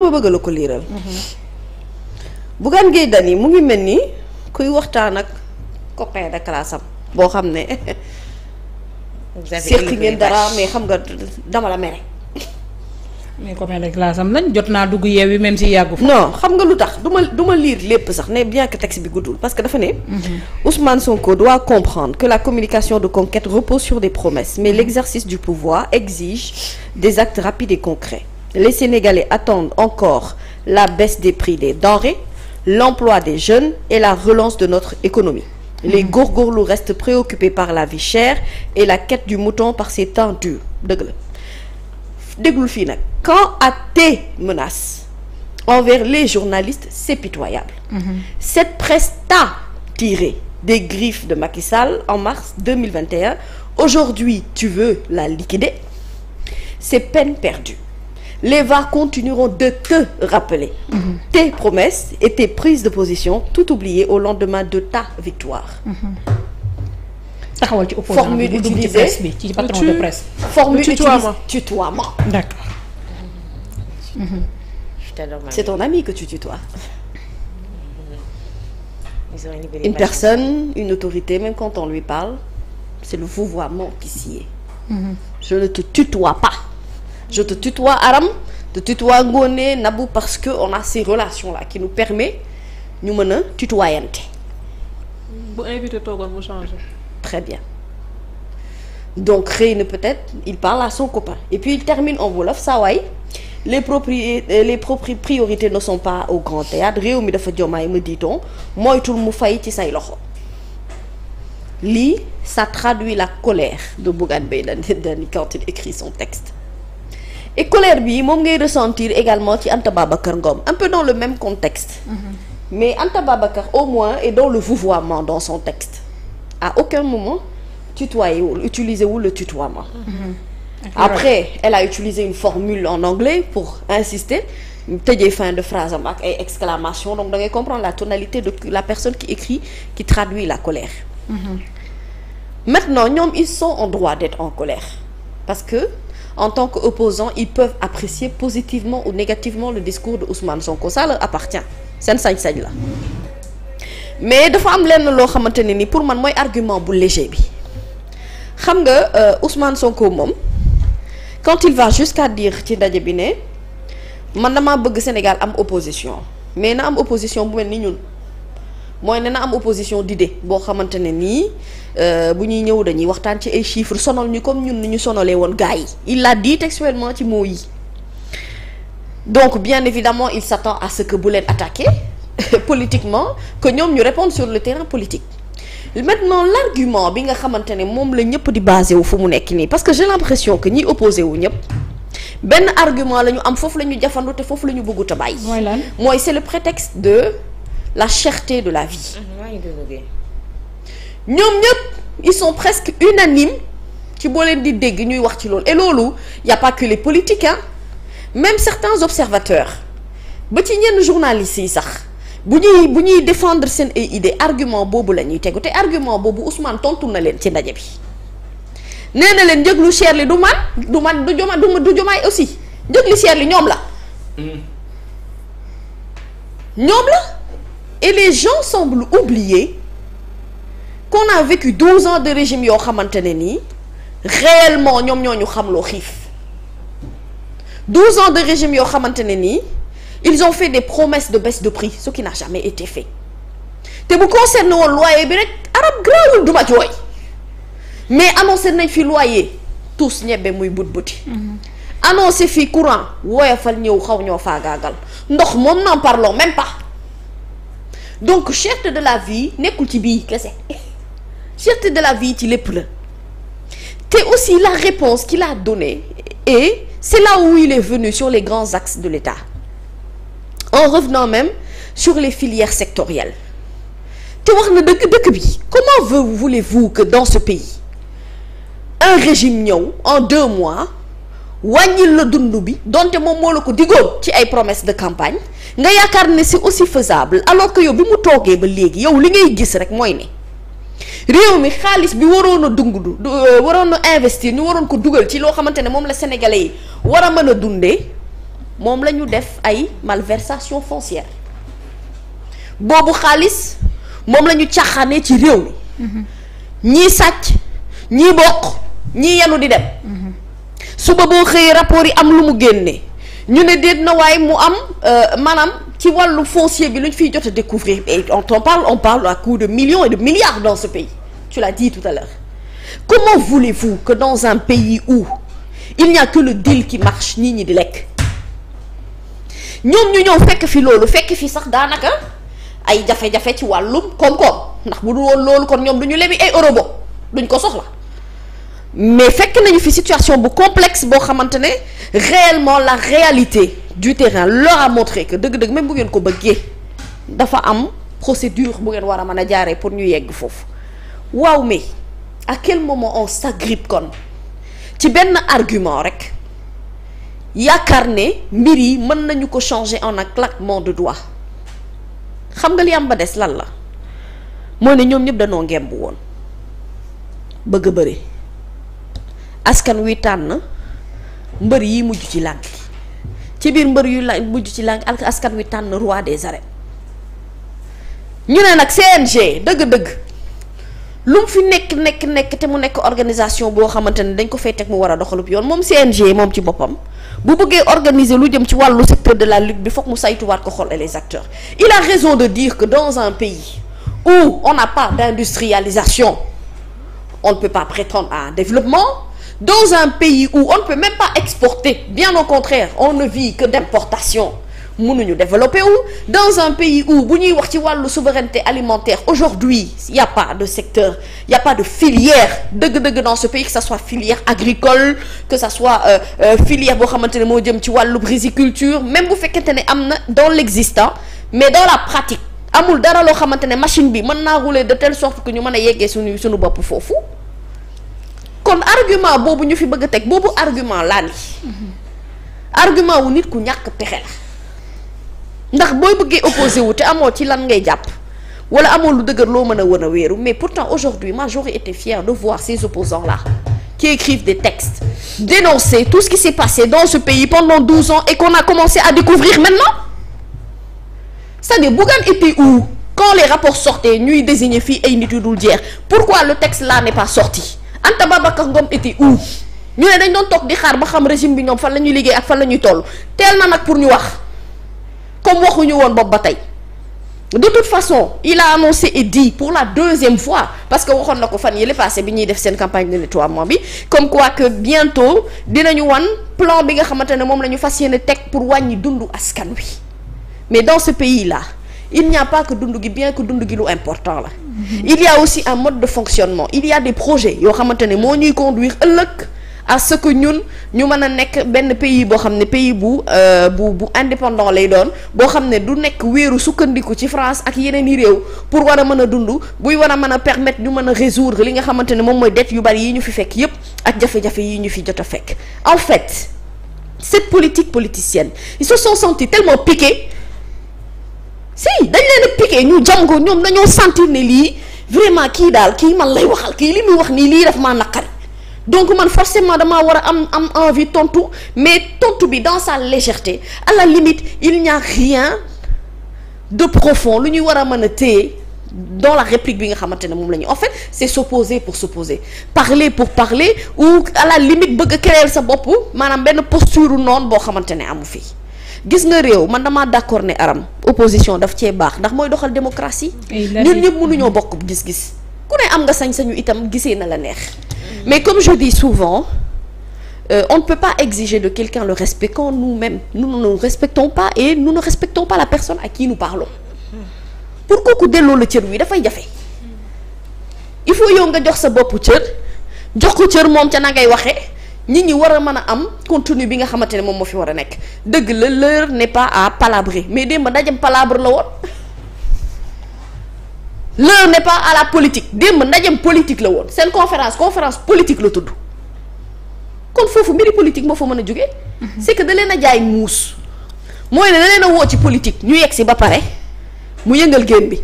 ma bëgg la ko liiral. Bougane Gueye Dany mu ngi mel ni kuy waxtaan ak copain de classe am boo xam ne seq ngeen dara mais xam nga dama la mere. mais copain de classe am lañ jot naa dugg Yewwi même si yàggu fa. non xam nga lu tax du ma lire lépp sax ne bien que texte bi guddul parce que dafa ne. Ousmane Sonko doit comprendre que la communication de conquête repose sur des promesses mais l'exercice du pouvoir exige des actes rapides et concrets. Les Sénégalais attendent encore la baisse des prix des denrées, l'emploi des jeunes et la relance de notre économie. Les góorgóorlu restent préoccupés par la vie chère et la quête du mouton par ces temps durs. Dëgg la déglul fii nag. Quant à tes menaces envers les journalistes, c'est pitoyable. Cette presse t'a tiré des griffes de Macky Sall en mars 2021. Aujourd'hui, tu veux la liquider. C'est peine perdue. Les VAR continueront de te rappeler tes promesses et tes prises de position, tout oubliées au lendemain de ta victoire. taxawal ci opposant formule utilisée ci patron de presse. Formule utilisée tutoiement. D'accord. C'est ton ami que tu tutoies. Une personne, une autorité, même quand on lui parle, c'est le vouvoiement qui s'y est. Je ne te tutoie pas. Je te tutoie Aram, te tutoie Ngoné, Nabou, parce que on a ces relations-là qui nous permet ñu mën a tutoyante. bu invité toogoon mu changé. Très bien. Donc xëy na peut-être il parle à son copain et puis il termine en wolof saa waay les priorités ne sont pas au grand théâtre réew mi dafa jomaay me dit-on moytul mu fay ci say loxo. Lii ça traduit la colère de Bougane Gueye Dany quand il écrit son texte. Et colère bi moom ngay ressentir également ci Anta Babacar Ngom un peu dans le même contexte. Mais Anta Babacar au moins est dans le vouvoiement dans son texte. À aucun moment utilisé le tutoiement. Après elle a utilisé une formule en anglais pour insister tëjee fin de phrase am ak ay exclamation donc da ngay comprendre la tonalité de la personne qui écrit qui traduit la colère. Maintenant ñoom ils sont en droit d'être en colère parce que en tant qu'opposants ils peuvent apprécier positivement ou négativement le discours de Ousmane Sonko ça leur appartient seen sañ-sañ la mais dafa am lenn loo xamante ne ni pour man mooy argument bu léger bi xam nga Ousmane Sonko moom quand il va jusqu'à dire ci ndaje bi ne man damaa bëgg Sénégal am opposition mais na am opposition bu mel ni ñun mooy ne na am opposition d'idée boo xamante ne nii bu ñuy ñëw dañuy waxtaan ci ay chiffres sonal ñu comme ñun ni ñu sonalee woon gars yi il l'a dit textuellement ci mots yi donc bien évidemment il s'attend à ce que bu leen attaquer politiquement que ñoom ñu répondre sur le terrain politique. Maintenant l'argument bi nga xamante ne moom la ñëpp di basé wu fu mu nekk nii parce que j'ai l'impression que ñiy opposé wu ñëpp benn argument la ñu am foofu la ñu jafandu te foofu la ñu bëggut a bàyyi. mooy lan mooy c'est le prétexte de la cherté de la vie. ñoom ñëpp ils sont presque unanimes ci boo leen di dégg ñuy wax ci loolu et loolu y a pas que les politiques hein même certains observateurs ba ci ñenn journalistes yi sax. bu ñuy défendre seen ay idée argument boobu la ñuy tegu te argument boobu Ousmane tontu na leen ci ndaje bi nee na leen njëg lu cher li du jomaay aussi njëg li cher li ñoom la et les gens semblent oublier qu'on a vécu 12 ans de régime yoo xamante ne nii réellement ñoom ñoo ñu xamloo xiif 12 ans de régime yoo xamante ne nii ils ont fait des promesses de baisse de prix ce qui n'a jamais été fait te bu concerne woon loyer bi rek arab grawul duma jooy mais annoncé nañ fi loyer tous ñebbe muy but-buti annoncé fi courant woyofal ñëw xaw ñoo faagaagal ndox moom n'en parlons même pas donc cherté de la vie nekkul ci bii kese cherté de la vie ci lépp la te aussi la réponse qu'il a donnée et c'est là où il est venu sur les grands axes de l'État en revenant même sur les filières sectorielles te wax na dëkk bi comment voulez-vous que dans ce pays un régime ñëw en 2 mois wàññil la dund bi donte moom moo la ko digoon ci ay promesses de campagne nga yaakaar ne c'est aussi faisable alors que yow bi mu toogee ba léegi yow li ngay gis rek mooy ne réew mi xaalis bi waroon a investir ñu waroon ko dugal ci loo xamante ne moom la sénégalais yi war a mën a dundee moom la ñu def ay malversation foncière boobu xaalis moom la ñu caaxaanee ci réew mi ñii sàcc ñii bokk ñii yenu di dem suba boo xëyee rapport yi am lu mu génne ñu ne déet na waaye mu am maanaam ci wàllu foncier bi lu ñu fiy jot a découvrir et on parle à coup de millions et de milliards dans ce pays tu l'as dit tout à l'heure comment voulez-vous que dans un pays où il n'y a que le deal qui marche nit ñi di lekk ñoom ñu ñëw fekk fi loolu fekk fi sax daanaka ay jafe-jafe ci wàllum koom-koom ndax bu dul woon loolu kon ñoom du ñu lebi ay euro bo duñ ko soxla mais fekk nañu fi situation bu complexe boo xamante ne réellement la réalité du terrain leur a montré que dëgg-dëgg même bu ngeen ko bëggee dafa am procédure bu ngeen war a mën a jaaree pour ñu yegg foofu waaw mais à quel moment on s'agrippe kon ci benn argument rek yaakaar ne mbir yi mën nañu ko changer en un claquement de doigts xam nga li am ba des lan la mooy ne ñoom ñëpp dañoo ngemb woon bëgg a bëri askan wi tànn mbër yi mujj ci lànk ci biir mbër yu la mujj ci lànk ak askan wi tànn roi des arènes ñu ne nag CNG dëgg-dëgg lu mu fi nekk te mu nekk organisation boo xamante ne dañ ko fay teg mu war a doxalub yoon moom CNG moom ci boppam bu bëggee organiser lu jëm ci wàllu secteur de la lutte bi foog mu saytuwaat ko xool et les acteurs il a raison de dire que dans un pays où on n'a pas d'industrialisation on ne peut pas prétendre à un développement dans un pays où on ne peut même pas exporter bien au contraire on ne vit que d'importation mënuñu développer wu dans un pays où bu ñuy wax ci wàllu souveraineté alimentaire aujourd'hui il y a pas de secteur il y a pas de filière dëgg-dëgg dans ce pays que ça soit filière agricole que ça soit filière boo xamante ne moo jëm ci wàllu riziculture même bu fekkente ne am na dans l'existant mais dans la pratique amul dara loo xamante ne machine bi mën naa rouler de telle sorte que ñu mën a yeggee suñu bopp foofu kon argument boobu ñu fi bëgg a teg boobu argument laa ni argument wu nit ku ñàkk pexe la ndax booy bëggee opposé wu te amoo ci lan ngay jàpp wala amoo lu dëgër loo mën a wan a wéeru mais pourtant aujourd'hui moi j'aurais été fière de voir ces opposants là qui écrivent des textes dénoncer tout ce qui s'est passé dans ce pays pendant 12 ans et qu'on a commencé à découvrir maintenant c'est-à-dire Bougane était où quand les rapports sortaient ñuy désigner fii ay nit yu dul jeex pourquoi le texte là n'est pas sorti Anta Babacar Ngom était où ñu ne dañ doon toog di xaar ba xam régime bi ñoom fan la ñuy liggéey ak fan la ñuy toll teel na nag pour ñu wax comme waxuñu woon boobu ba tey de toute façon il a annoncé et dit pour la deuxième fois parce que waxoon na ko fan yële passé bi ñuy def seen campagne de nettoiement bi comme quoi que bientôt dinañu wan plan bi nga xamante ne moom la ñu fas yéene teg pour wàññi dundu askan wi mais dans ce pays là il n'y a pas que dund gi bien que dund gi lu important la il y a aussi un mode de fonctionnement il y a des projets yoo xamante ne moo ñuy conduire ëllëg à ce que ñun ñu mën a nekk benn pays boo xam ne pays bu indépendant lay doon boo xam ne du nekk wéeru sukkandiku ci France ak yeneen i réew pour war a mën a dund buy war a mën a permettre ñu mën a résoudre li nga xamante ne moom mooy dette yu bari yi ñu fi fekk yépp ak jafe-jafe yi ñu fi jot a fekk en fait cette politique politicienne ils se sont sentis tellement piqués si dañ leen a piqué ñu jam ko ñoom dañoo sentir ne lii vraiment kii daal kii man lay waxal kii li muy wax nii lii daf maa naqari donc man forcément damaa war a am envie tontu mais tontu bi dans sa légèreté à la limite il n'y a rien de profond lu ñuy war a mën a téye dans la réplique bi nga xamante ne moom la ñu en fait c'est s'opposer pour s'opposer parler pour parler ou à la limite bëgg a créer sa bopp maanaam benn posture noonu boo xamante ne amu fii gis nga réew man damaa d'accord ne aram opposition daf cee baax ndax mooy doxal démocratie ñun ñëpp mënuñoo bokk gis-gis ku ne am nga sañ-sañu itam gisee na la neex mais comme je dis souvent on ne peut pas exiger de quelqu'un le respect quand nous-mêmes nous ne nous respectons pas et nous ne respectons pas la personne à qui nous parlons pour kooku delloo la cër wi dafay jafe il faut yow nga jox sa bopp cër jox ko cër moom ca na ngay waxee nit ñi war a mën a am contenu bi nga xamante ne moom moo fi war a nekk dëgg la l'heure n'est pas à palabrer mais démb ndajem palabre la woon l'heure n'est pas à la politique démb ndajem politique la woon seen conférence politique la tudd kon foofu mbiri politique moo fa mën a jóge c'est que da leen a jaay muus mooy ne da leen a woo ci politique ñu yegg si ba pare mu yëngal génn bi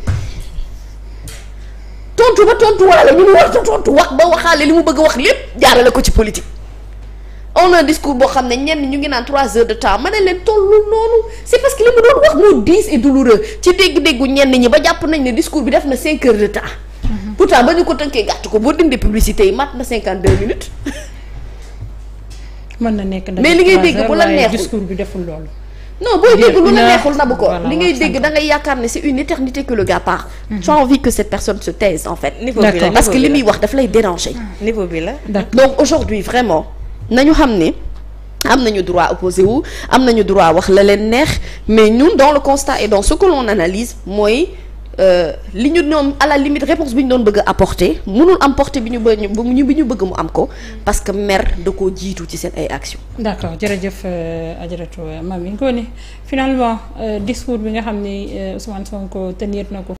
tontu ba tontu wala ñu mu war a tontu wax ba waxaale li mu bëgg a wax lépp jaarale ko ci politique on a un discours boo xam ne ñenn ñu ngi naan 3 heures de temps ma ne leen tollu noonu c'est parce que li mu doon wax moo diis et douloureux ci dégg-déggu ñenn ñi ba jàpp nañ ne discours bi def na 5 heures de temps. pourtant ba ñu ko tënkee gàtt ko boo dindi publicité yi mat na 52 minutes. mën na nekk mais li ngay dégg bu la neexul discours bi deful loolu. non booy dégg lu la neexul na bu ko li ngay dégg da ngay yaakaar ne c'est une éternité que le gars part. tu as envie que cette personne se taise en fait. niveau bi la parce que li muy wax daf lay déranger. niveau bi la. donc aujourd'hui vraiment nañu xam ne am nañu droit opposé wu am nañu droit wax la leen neex mais ñun dans le constat et dans ce que l'on analyse mooy li ñu ñoom à la limite réponse bi ñu doon bëgg a apporter mënul am portée bi ñu bëgg mu am ko parce que mer da koo jiitu ci seen ay actions. d'accord jërëjëf Adjaratou Mamy Ngoné finalement discours bi nga xam ni Ousmane Sonko tenir na ko.